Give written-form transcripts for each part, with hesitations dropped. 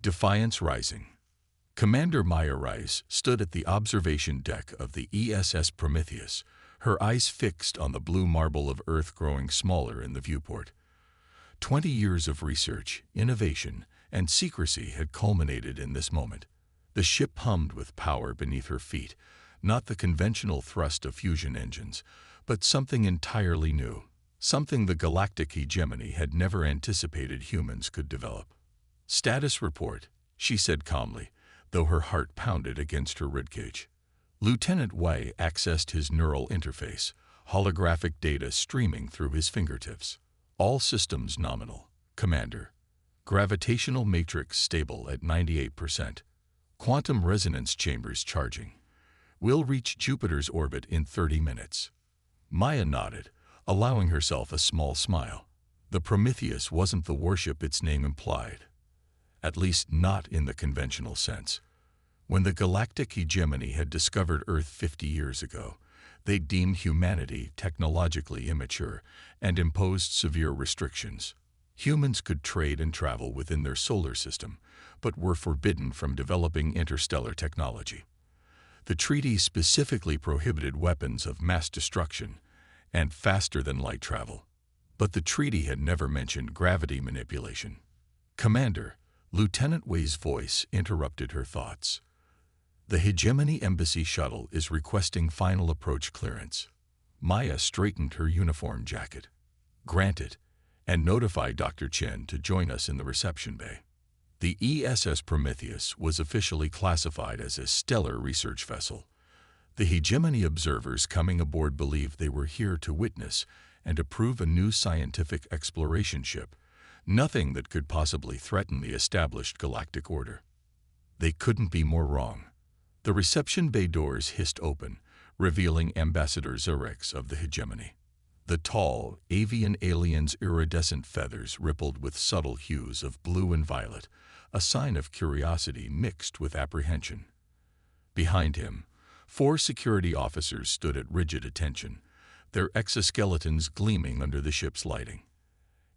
Defiance rising. Commander Maya Rice stood at the observation deck of the ESS Prometheus, her eyes fixed on the blue marble of Earth growing smaller in the viewport. 20 years of research, innovation, and secrecy had culminated in this moment. The ship hummed with power beneath her feet, not the conventional thrust of fusion engines, but something entirely new, something the galactic hegemony had never anticipated humans could develop. "Status report," she said calmly, though her heart pounded against her ribcage. Lieutenant Wei accessed his neural interface, holographic data streaming through his fingertips. "All systems nominal, Commander. Gravitational matrix stable at 98%. Quantum resonance chambers charging. We'll reach Jupiter's orbit in 30 minutes. Maya nodded, allowing herself a small smile. The Prometheus wasn't the warship its name implied. At least not in the conventional sense. When the galactic hegemony had discovered Earth 50 years ago, they deemed humanity technologically immature and imposed severe restrictions. Humans could trade and travel within their solar system, but were forbidden from developing interstellar technology. The treaty specifically prohibited weapons of mass destruction and faster-than-light travel. But the treaty had never mentioned gravity manipulation. "Commander," Lieutenant Wei's voice interrupted her thoughts. "The Hegemony Embassy shuttle is requesting final approach clearance." Maya straightened her uniform jacket. "Granted, and notify Dr. Chen to join us in the reception bay." The ESS Prometheus was officially classified as a stellar research vessel. The hegemony observers coming aboard believed they were here to witness and approve a new scientific exploration ship, nothing that could possibly threaten the established galactic order. They couldn't be more wrong. The reception bay doors hissed open, revealing Ambassador Zyrex of the hegemony. The tall, avian alien's iridescent feathers rippled with subtle hues of blue and violet, a sign of curiosity mixed with apprehension. Behind him, 4 security officers stood at rigid attention, their exoskeletons gleaming under the ship's lighting.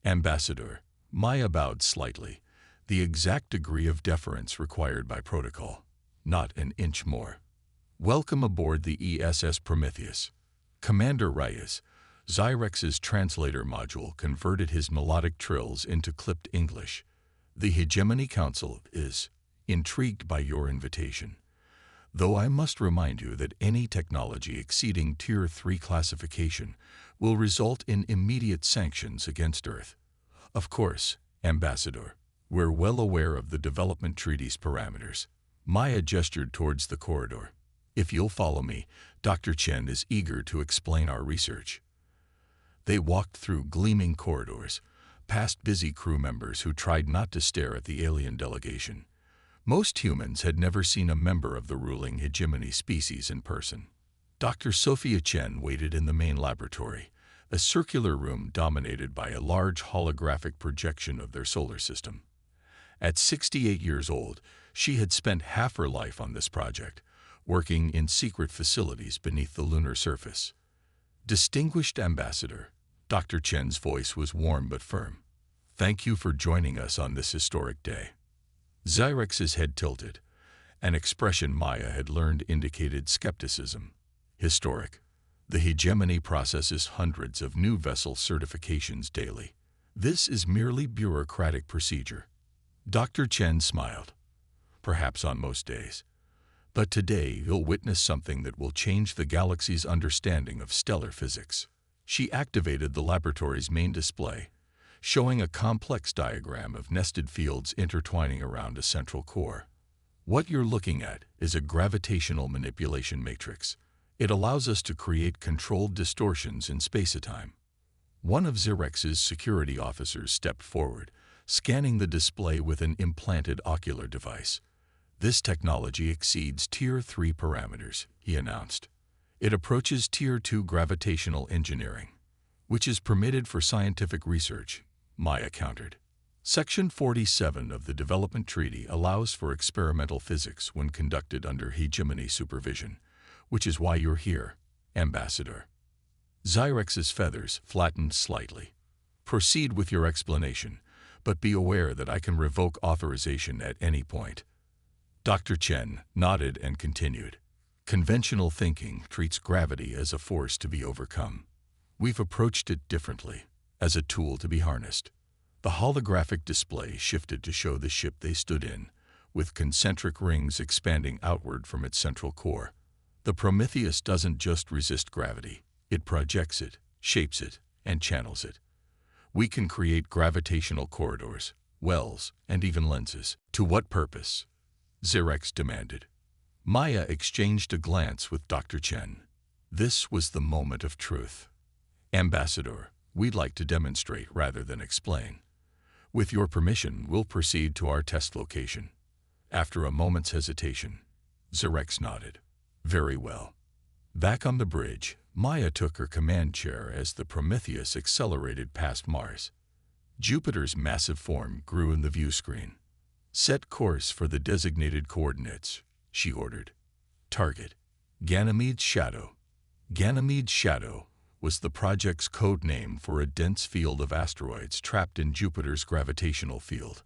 "Ambassador," Maya bowed slightly, the exact degree of deference required by protocol, not an inch more. "Welcome aboard the ESS Prometheus." Commander Reyes, Zyrex's translator module, converted his melodic trills into clipped English. "The Hegemony Council is intrigued by your invitation, though I must remind you that any technology exceeding Tier 3 classification will result in immediate sanctions against Earth. Of course, Ambassador, we're well aware of the development treaty's parameters." Maya gestured towards the corridor. "If you'll follow me, Dr. Chen is eager to explain our research." They walked through gleaming corridors, past busy crew members who tried not to stare at the alien delegation. Most humans had never seen a member of the ruling hegemony species in person. Dr. Sophia Chen waited in the main laboratory, a circular room dominated by a large holographic projection of their solar system. At 68 years old, she had spent half her life on this project, working in secret facilities beneath the lunar surface. "Distinguished Ambassador," Dr. Chen's voice was warm but firm. "Thank you for joining us on this historic day." Zyrex's head tilted, an expression Maya had learned indicated skepticism. "Historic. The hegemony processes hundreds of new vessel certifications daily. This is merely bureaucratic procedure." Dr. Chen smiled. "Perhaps on most days. But today you'll witness something that will change the galaxy's understanding of stellar physics." She activated the laboratory's main display, showing a complex diagram of nested fields intertwining around a central core. "What you're looking at is a gravitational manipulation matrix. It allows us to create controlled distortions in space-time." One of Zyrex's security officers stepped forward, scanning the display with an implanted ocular device. "This technology exceeds Tier 3 parameters," he announced. "It approaches Tier 2 gravitational engineering, which is permitted for scientific research," Maya countered. "Section 47 of the Development Treaty allows for experimental physics when conducted under hegemony supervision, which is why you're here, Ambassador." Zyrex's feathers flattened slightly. "Proceed with your explanation, but be aware that I can revoke authorization at any point." Dr. Chen nodded and continued. "Conventional thinking treats gravity as a force to be overcome. We've approached it differently, as a tool to be harnessed." The holographic display shifted to show the ship they stood in, with concentric rings expanding outward from its central core. The Prometheus doesn't just resist gravity, it projects it, shapes it, and channels it. We can create gravitational corridors, wells, and even lenses. "To what purpose?" Xerxes demanded. Maya exchanged a glance with Dr. Chen. This was the moment of truth. "Ambassador, we'd like to demonstrate rather than explain. With your permission, we'll proceed to our test location." After a moment's hesitation, Xerxes nodded. "Very well." Back on the bridge, Maya took her command chair as the Prometheus accelerated past Mars. Jupiter's massive form grew in the view screen. "Set course for the designated coordinates," she ordered. "Target: Ganymede's Shadow." Ganymede's Shadow was the project's code name for a dense field of asteroids trapped in Jupiter's gravitational field.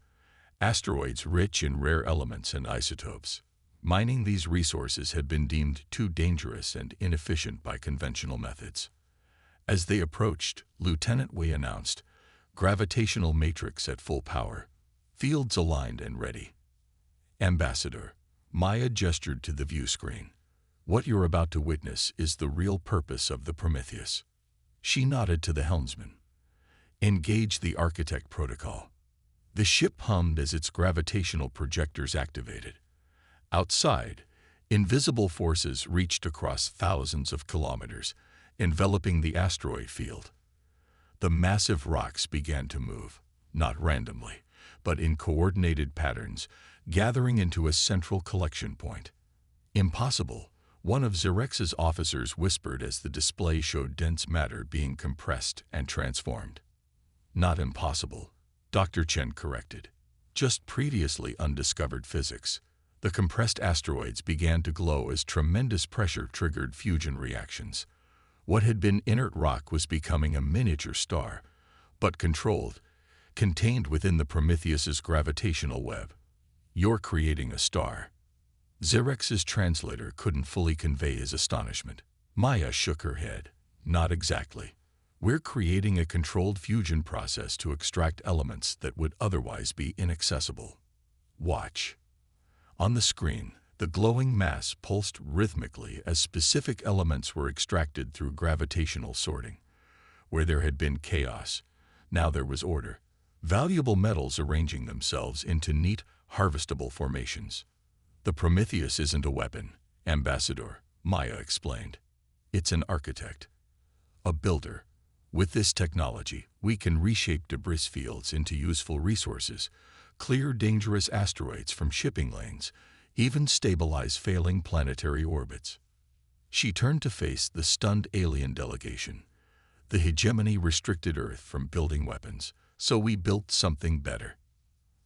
Asteroids rich in rare elements and isotopes. Mining these resources had been deemed too dangerous and inefficient by conventional methods. As they approached, Lieutenant Wei announced, "Gravitational matrix at full power. Fields aligned and ready." "Ambassador," Maya gestured to the view screen. "What you're about to witness is the real purpose of the Prometheus." She nodded to the helmsman. "Engage the architect protocol." The ship hummed as its gravitational projectors activated. Outside, invisible forces reached across thousands of kilometers, enveloping the asteroid field. The massive rocks began to move, not randomly, but in coordinated patterns, gathering into a central collection point. "Impossible," one of Xerxes' officers whispered as the display showed dense matter being compressed and transformed. "Not impossible," Dr. Chen corrected. "Just previously undiscovered physics." The compressed asteroids began to glow as tremendous pressure triggered fusion reactions. What had been inert rock was becoming a miniature star, but controlled, contained within the Prometheus's gravitational web. "You're creating a star." Xerxes' translator couldn't fully convey his astonishment. Maya shook her head. "Not exactly. We're creating a controlled fusion process to extract elements that would otherwise be inaccessible. Watch." On the screen, the glowing mass pulsed rhythmically as specific elements were extracted through gravitational sorting. Where there had been chaos, now there was order. Valuable metals arranging themselves into neat, harvestable formations. "The Prometheus isn't a weapon, Ambassador," Maya explained. "It's an architect. A builder. With this technology, we can reshape debris fields into useful resources, clear dangerous asteroids from shipping lanes, even stabilize failing planetary orbits." She turned to face the stunned alien delegation. "The hegemony restricted Earth from building weapons, so we built something better."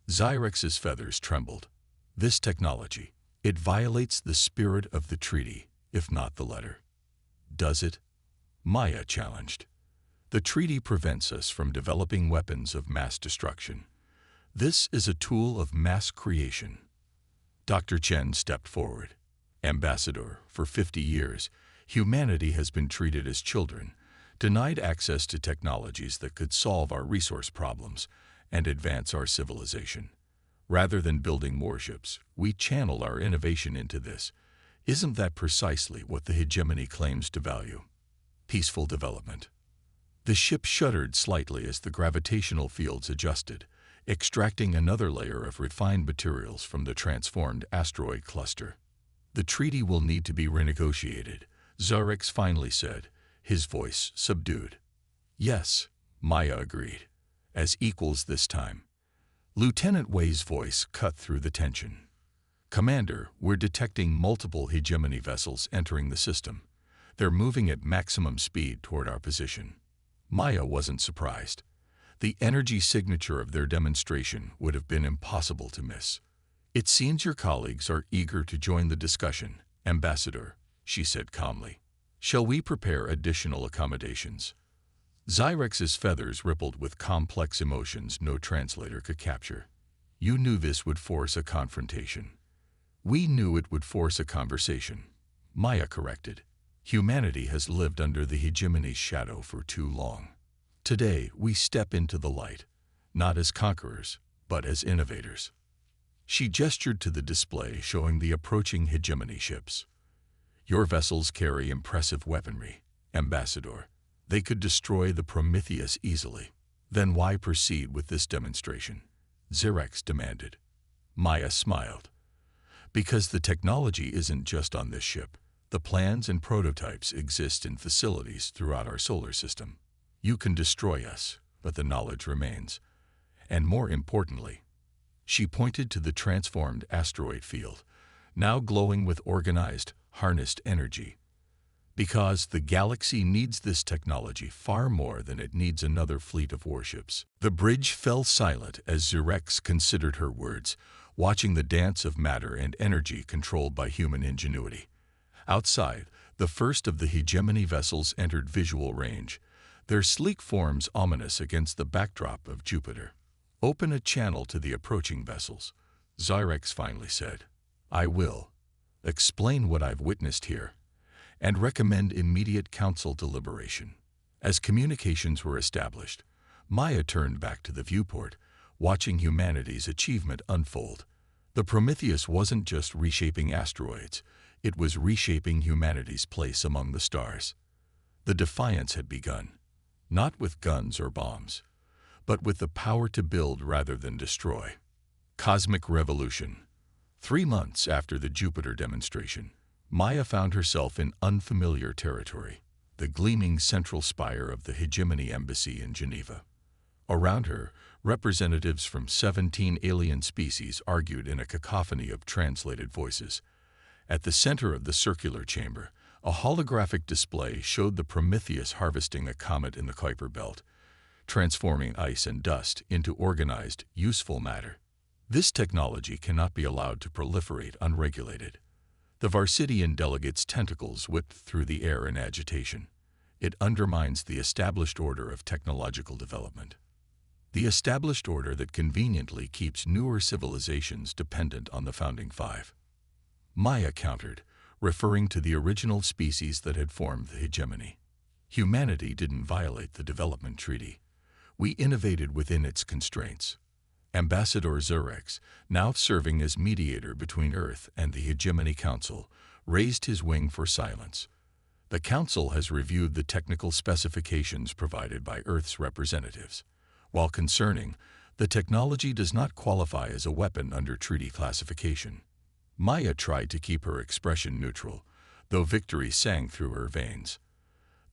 Xerxes' feathers trembled. "This technology, it violates the spirit of the treaty, if not the letter." "Does it?" Maya challenged. "The treaty prevents us from developing weapons of mass destruction. This is a tool of mass creation." Dr. Chen stepped forward. "Ambassador, for 50 years, humanity has been treated as children, denied access to technologies that could solve our resource problems and advance our civilization. Rather than building warships, we channel our innovation into this. Isn't that precisely what the hegemony claims to value? Peaceful development." The ship shuddered slightly as the gravitational fields adjusted, extracting another layer of refined materials from the transformed asteroid cluster. "The treaty will need to be renegotiated," Xerxes finally said, his voice subdued. "Yes," Maya agreed, "as equals this time." Lieutenant Wei's voice cut through the tension. "Commander, we're detecting multiple hegemony vessels entering the system. They're moving at maximum speed toward our position." Maya wasn't surprised. The energy signature of their demonstration would have been impossible to miss. "It seems your colleagues are eager to join the discussion, Ambassador," she said calmly. "Shall we prepare additional accommodations?" Xyrex's feathers rippled with complex emotions no translator could capture. You knew this would force a confrontation. We knew it would force a conversation, Maya corrected. Humanity has lived under the hegemony's shadow for too long. Today, we step into the light, not as conquerors, but as innovators. She gestured to the display showing the approaching hegemony ships. Your vessels carry impressive weaponry, Ambassador. They could destroy the Prometheus easily. Then why proceed with this demonstration? Xyrex demanded. Maya smiled. Because the technology isn't just on this ship. The plans and prototypes exist in facilities throughout our solar system. You can destroy us, but the knowledge remains. And more importantly, she pointed to the transformed asteroid field, now glowing with organized, harnessed energy. Because the galaxy needs this technology far more than it needs another fleet of warships. The bridge fell silent as Xyrex considered her words, watching the dance of matter and energy controlled by human ingenuity. Outside, the first of the hegemony vessels entered visual range, their sleek forms ominous against the backdrop of Jupiter. Open a channel to the approaching vessels, Xyrex finally said. I will. Explain what I've witnessed here, and recommend immediate council deliberation. As communications were established, Maya turned back to the viewport, watching humanity's achievement unfold. The Prometheus wasn't just reshaping asteroids, it was reshaping humanity's place among the stars. The defiance had begun, not with guns or bombs, but with the power to build rather than destroy. Cosmic Revolution. 3 months after the Jupiter demonstration, Maya found herself in unfamiliar territory, the gleaming central spire of the hegemony embassy in Geneva. Around her, representatives from 17 alien species argued in a cacophony of translated voices. At the center of the circular chamber, a holographic display showed the Prometheus harvesting a comet in the Kuiper Belt, transforming ice and dust into organized, useful matter. This technology cannot be allowed to proliferate unregulated. The Varsidian delegate's tentacles whipped through the air in agitation. It undermines the established order of technological development. The established order that conveniently keeps newer civilizations dependent on the founding five. Maya countered, referring to the original species that had formed the hegemony. Humanity didn't violate the development treaty. We innovated within its constraints. Ambassador Xyrex, now serving as mediator between Earth and the Hegemony Council, raised his wing for silence. The Council has reviewed the technical specifications provided by Earth's representatives. While concerning, the technology does not qualify as a weapon under treaty classification. Maya tried to keep her expression neutral, though victory sang through her veins.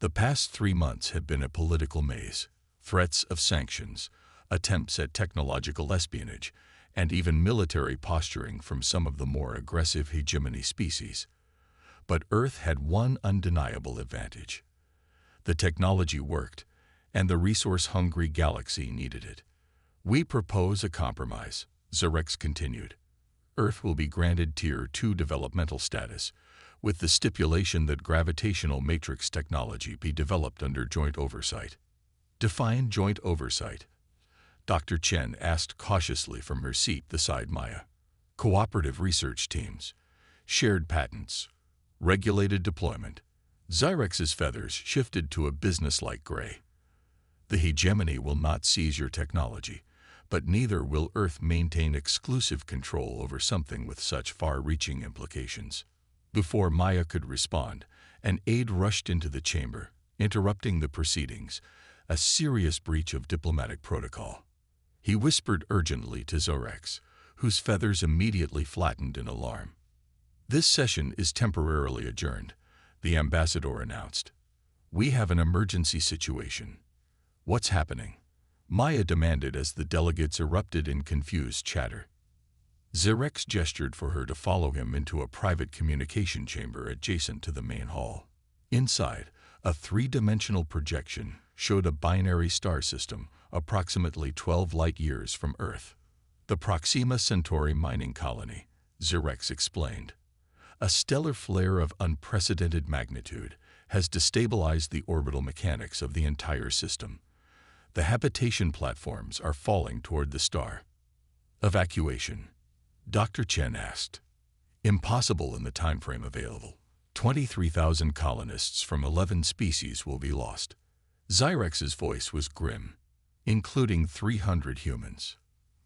The past 3 months had been a political maze. Threats of sanctions, attempts at technological espionage, and even military posturing from some of the more aggressive hegemony species. But Earth had one undeniable advantage. The technology worked, and the resource-hungry galaxy needed it. We propose a compromise, Xyrex continued. Earth will be granted Tier 2 developmental status, with the stipulation that gravitational matrix technology be developed under joint oversight. Define joint oversight, Dr. Chen asked cautiously from her seat beside Maya. Cooperative research teams, shared patents, regulated deployment. Xyrex's feathers shifted to a businesslike gray. The hegemony will not seize your technology, but neither will Earth maintain exclusive control over something with such far-reaching implications. Before Maya could respond, an aide rushed into the chamber, interrupting the proceedings, a serious breach of diplomatic protocol. He whispered urgently to Xyrex, whose feathers immediately flattened in alarm. This session is temporarily adjourned, the ambassador announced. We have an emergency situation. What's happening? Maya demanded as the delegates erupted in confused chatter. Xyrex gestured for her to follow him into a private communication chamber adjacent to the main hall. Inside, a three-dimensional projection showed a binary star system approximately 12 light-years from Earth. The Proxima Centauri mining colony, Xyrex explained. A stellar flare of unprecedented magnitude has destabilized the orbital mechanics of the entire system. The habitation platforms are falling toward the star. Evacuation, Dr. Chen asked. Impossible in the time frame available. 23,000 colonists from 11 species will be lost. Xyrex's voice was grim, including 300 humans.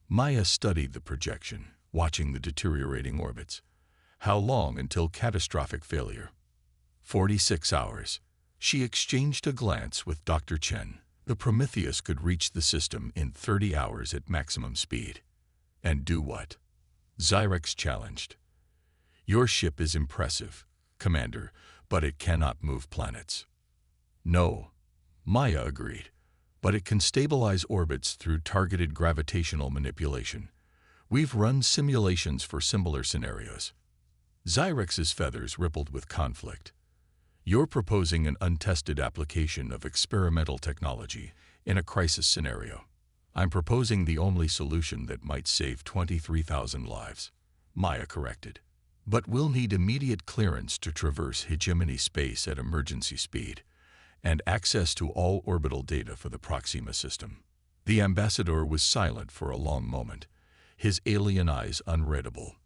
Maya studied the projection, watching the deteriorating orbits. How long until catastrophic failure? 46 hours. She exchanged a glance with Dr. Chen. The Prometheus could reach the system in 30 hours at maximum speed. And do what? Xyrex challenged. Your ship is impressive, Commander, but it cannot move planets. No, Maya agreed, but it can stabilize orbits through targeted gravitational manipulation. We've run simulations for similar scenarios. Xyrex's feathers rippled with conflict. You're proposing an untested application of experimental technology in a crisis scenario. I'm proposing the only solution that might save 23,000 lives, Maya corrected. But we'll need immediate clearance to traverse hegemony space at emergency speed and access to all orbital data for the Proxima system. The ambassador was silent for a long moment, his alien eyes unreadable.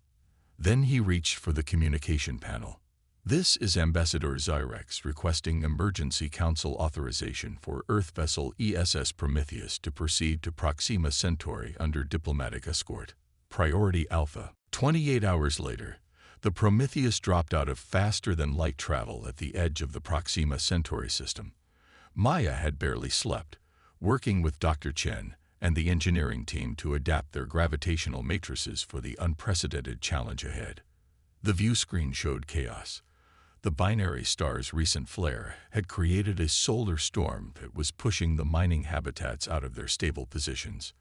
Then he reached for the communication panel. This is Ambassador Xyrex requesting emergency council authorization for Earth vessel ESS Prometheus to proceed to Proxima Centauri under diplomatic escort. Priority Alpha. 28 hours later, the Prometheus dropped out of faster-than-light travel at the edge of the Proxima Centauri system. Maya had barely slept, working with Dr. Chen and the engineering team to adapt their gravitational matrices for the unprecedented challenge ahead. The view screen showed chaos. The binary star's recent flare had created a solar storm that was pushing the mining habitats out of their stable positions.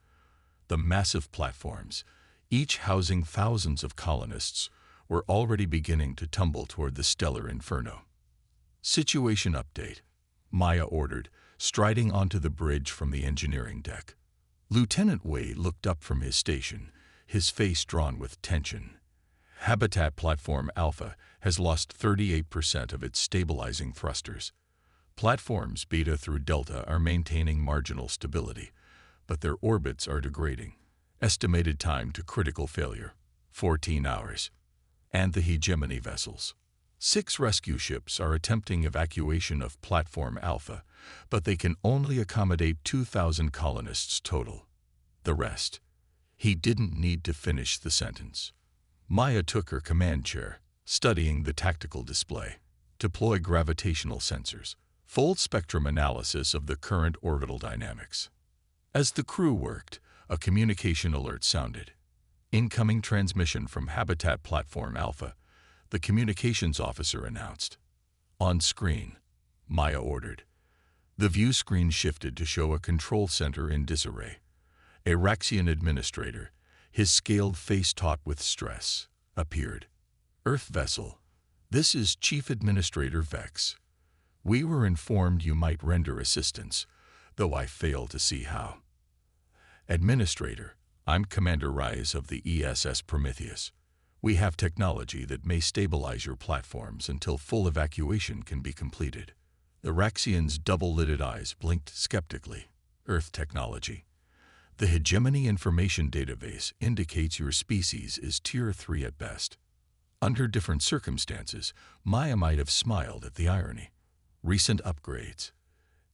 The massive platforms, each housing thousands of colonists, were already beginning to tumble toward the stellar inferno. Situation update, Maya ordered, striding onto the bridge from the engineering deck. Lieutenant Wei looked up from his station, his face drawn with tension. Habitat Platform Alpha has lost 38% of its stabilizing thrusters. Platforms Beta through Delta are maintaining marginal stability, but their orbits are degrading. Estimated time to critical failure, 14 hours. And the hegemony vessels. 6 rescue ships are attempting evacuation of Platform Alpha, but they can only accommodate 2,000 colonists total. The rest. He didn't need to finish the sentence. Maya took her command chair, studying the tactical display. Deploy gravitational sensors. Full spectrum analysis of the current orbital dynamics. As the crew worked, a communication alert sounded. Incoming transmission from Habitat Platform Alpha, the communications officer announced. On screen, Maya ordered. The view screen shifted to show a control center in disarray. A Raxian administrator, his scaled face taut with stress, appeared. Earth vessel, this is Chief Administrator Vex. We were informed you might render assistance, though I fail to see how. Administrator, I'm Commander Rise of the ESS Prometheus. We have technology that may stabilize your platforms until full evacuation can be completed. The Raxian's double-lidded eyes blinked skeptically. Earth technology. The Hegemony Information Database indicates your species is Tier 3 at best. Under different circumstances, Maya might have smiled at the irony. Recent upgrades.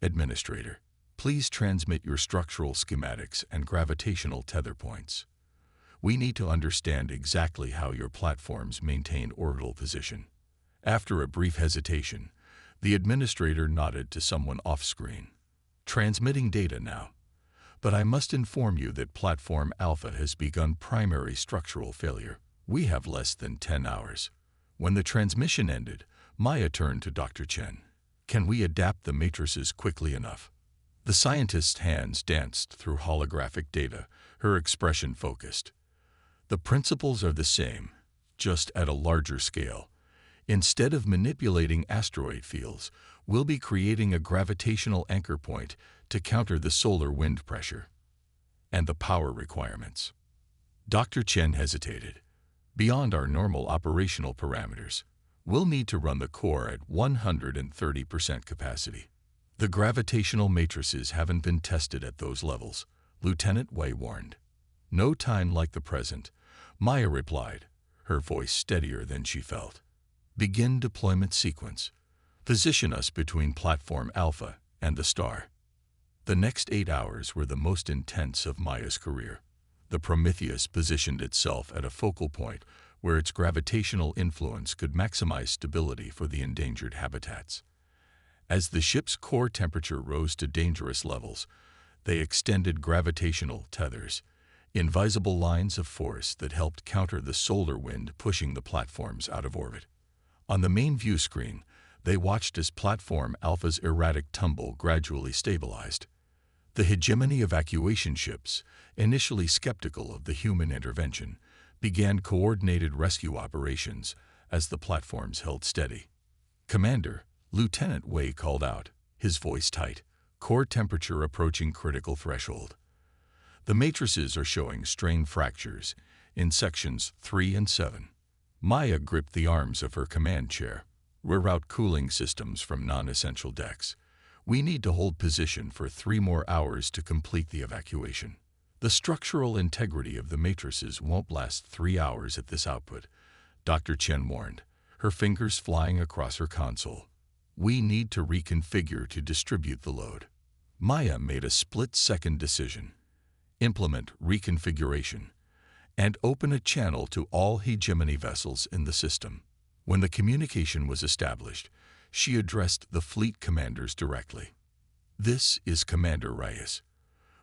Administrator, please transmit your structural schematics and gravitational tether points. We need to understand exactly how your platforms maintain orbital position. After a brief hesitation, the administrator nodded to someone off-screen. Transmitting data now. But I must inform you that Platform Alpha has begun primary structural failure. We have less than 10 hours. When the transmission ended, Maya turned to Dr. Chen. Can we adapt the matrices quickly enough? The scientist's hands danced through holographic data, her expression focused. The principles are the same, just at a larger scale. Instead of manipulating asteroid fields, we'll be creating a gravitational anchor point to counter the solar wind pressure and the power requirements. Dr. Chen hesitated. Beyond our normal operational parameters, We'll need to run the core at 130% capacity. The gravitational matrices haven't been tested at those levels, Lieutenant Wei warned. No time like the present, Maya replied, her voice steadier than she felt. Begin deployment sequence. Position us between Platform Alpha and the star. The next 8 hours were the most intense of Maya's career. The Prometheus positioned itself at a focal point where its gravitational influence could maximize stability for the endangered habitats. As the ship's core temperature rose to dangerous levels, they extended gravitational tethers, invisible lines of force that helped counter the solar wind pushing the platforms out of orbit. On the main view screen, they watched as Platform Alpha's erratic tumble gradually stabilized. The hegemony evacuation ships, initially skeptical of the human intervention, began coordinated rescue operations as the platforms held steady. "Commander," Lieutenant Wei called out, his voice tight, core temperature approaching critical threshold. The matrices are showing strain fractures in sections 3 and 7. Maya gripped the arms of her command chair. "Reroute cooling systems from non-essential decks. We need to hold position for 3 more hours to complete the evacuation." "The structural integrity of the matrices won't last 3 hours at this output," Dr. Chen warned, her fingers flying across her console. "We need to reconfigure to distribute the load." Maya made a split-second decision. Implement reconfiguration and open a channel to all hegemony vessels in the system. When the communication was established, she addressed the fleet commanders directly. "This is Commander Reyes.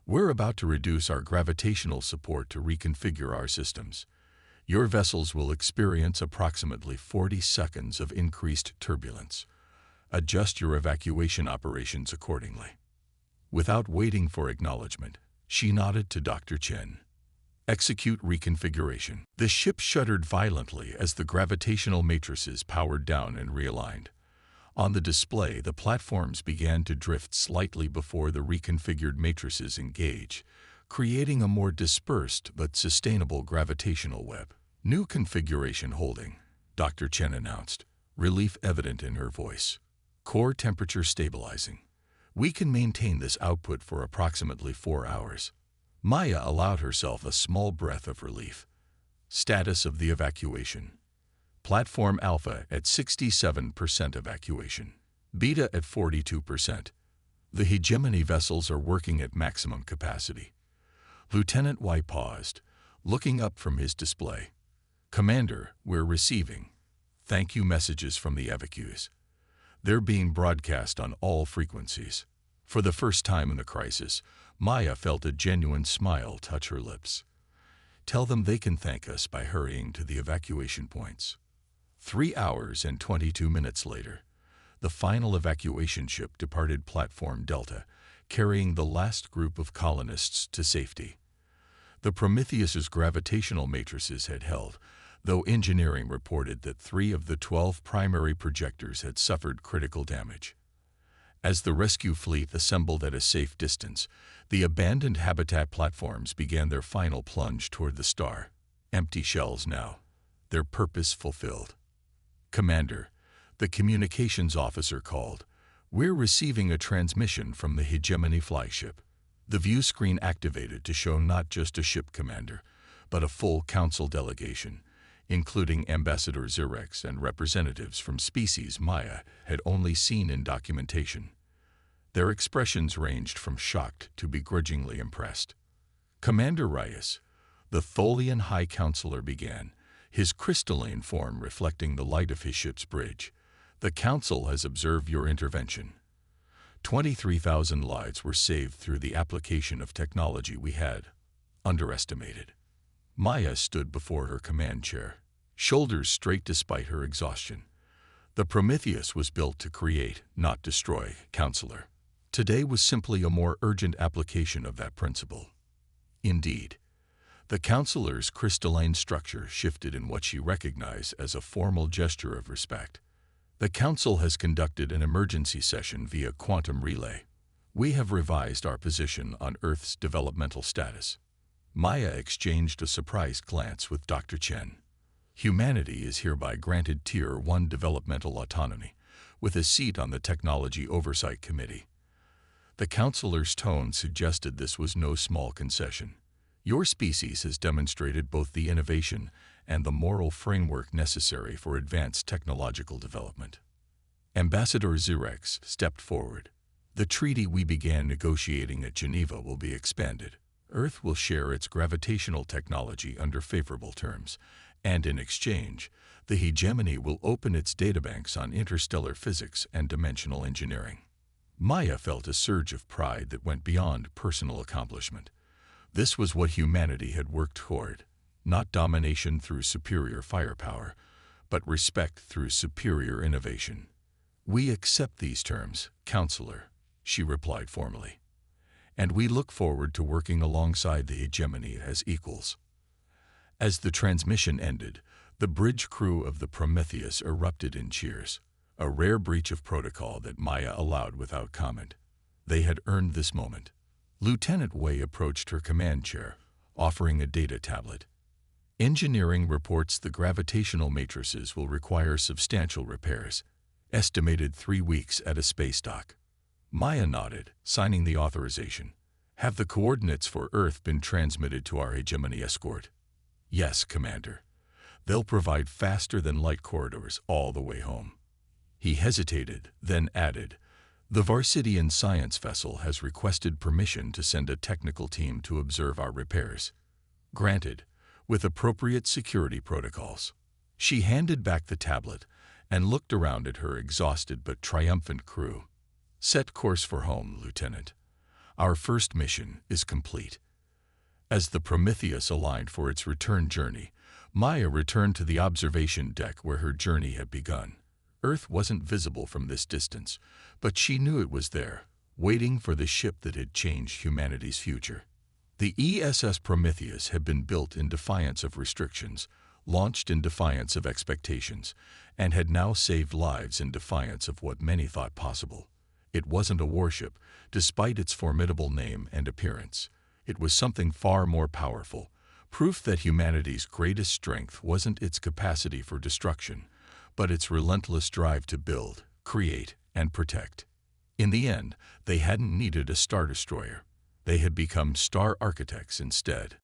We're about to reduce our gravitational support to reconfigure our systems. Your vessels will experience approximately 40 seconds of increased turbulence. Adjust your evacuation operations accordingly." Without waiting for acknowledgement, she nodded to Dr. Chen. "Execute reconfiguration." The ship shuddered violently as the gravitational matrices powered down and realigned. On the display, the platforms began to drift slightly before the reconfigured matrices engage, creating a more dispersed but sustainable gravitational web. "New configuration holding," Dr. Chen announced, relief evident in her voice. "Core temperature stabilizing. We can maintain this output for approximately 4 hours." Maya allowed herself a small breath of relief. Status of the evacuation. Platform Alpha at 67% evacuation. Beta at 42%. The hegemony vessels are working at maximum capacity. Lieutenant Wei paused, looking up from his display. "Commander, we're receiving thank you messages from the evacuees. They're being broadcast on all frequencies." For the first time in the crisis, Maya felt a genuine smile touch her lips. "Tell them they can thank us by hurrying to the evacuation points." 3 hours and 22 minutes later, the final evacuation ship departed Platform Delta, carrying the last group of colonists to safety. The Prometheus's gravitational matrices had held, though engineering reported that 3 of the 12 primary projectors had suffered critical damage. As the rescue fleet assembled at a safe distance, the abandoned habitat platforms began their final plunge toward the star. Empty shells now, their purpose fulfilled. "Commander," the communications officer called, "we're receiving a transmission from the hegemony flagship." The view screen activated to show not just a ship commander, but a full council delegation, including Ambassador Zirex and representatives from species Maya had only seen in documentation. Their expressions ranged from shocked to begrudgingly impressed. "Commander Reyes," the Tholian High Counselor began, his crystalline form reflecting the light of his ship's bridge. "The Council has observed your intervention. 23,000 lives were saved through the application of technology we had underestimated." Maya stood before her command chair, shoulders straight despite her exhaustion. "The Prometheus was built to create, not destroy, Counselor. Today was simply a more urgent application of that principle." Indeed, the Counselor's crystalline structure shifted in what she recognized as a formal gesture of respect. "The Council has conducted an emergency session via quantum relay. We have revised our position on Earth's developmental status." Maya exchanged a surprised glance with Dr. Chen. Humanity is hereby granted Tier 1 developmental autonomy, with a seat on the Technology Oversight Committee. The counselor's tone suggested this was no small concession. Your species has demonstrated both the innovation and the moral framework necessary for advanced technological development. Ambassador Zirex stepped forward. The treaty we began negotiating at Geneva will be expanded. Earth will share its gravitational technology under favorable terms, and in exchange, the hegemony will open its databanks on interstellar physics and dimensional engineering. Maya felt a surge of pride that went beyond personal accomplishment. This was what humanity had worked toward, not domination through superior firepower, but respect through superior innovation. "We accept these terms, Counselor," she replied formally, "and we look forward to working alongside the hegemony as equals." As the transmission ended, the bridge crew of the Prometheus erupted in cheers, a rare breach of protocol that Maya allowed without comment. They had earned this moment. Lieutenant Wei approached her command chair, offering a data tablet. "Engineering reports the gravitational matrices will require substantial repairs, estimated 3 weeks at a space dock." Maya nodded, signing the authorization. "Have the coordinates for Earth been transmitted to our hegemony escort?" "Yes, Commander. They'll provide faster-than-light corridors all the way home." He hesitated, then added, "The Varsidian science vessel has requested permission to send a technical team to observe our repairs." "Granted, with appropriate security protocols." She handed back the tablet and looked around at her exhausted but triumphant crew. "Set course for home, Lieutenant. Our first mission is complete." As the Prometheus aligned for its return journey, Maya returned to the observation deck where her journey had begun. Earth wasn't visible from this distance, but she knew it was there, waiting for the ship that had changed humanity's future. The ESS Prometheus had been built in defiance of restrictions, launched in defiance of expectations, and had now saved lives in defiance of what many thought possible. It wasn't a warship, despite its formidable name and appearance. It was something far more powerful, proof that humanity's greatest strength wasn't its capacity for destruction, but its relentless drive to build, create, and protect. In the end, they hadn't needed a star destroyer. They had become star architects instead.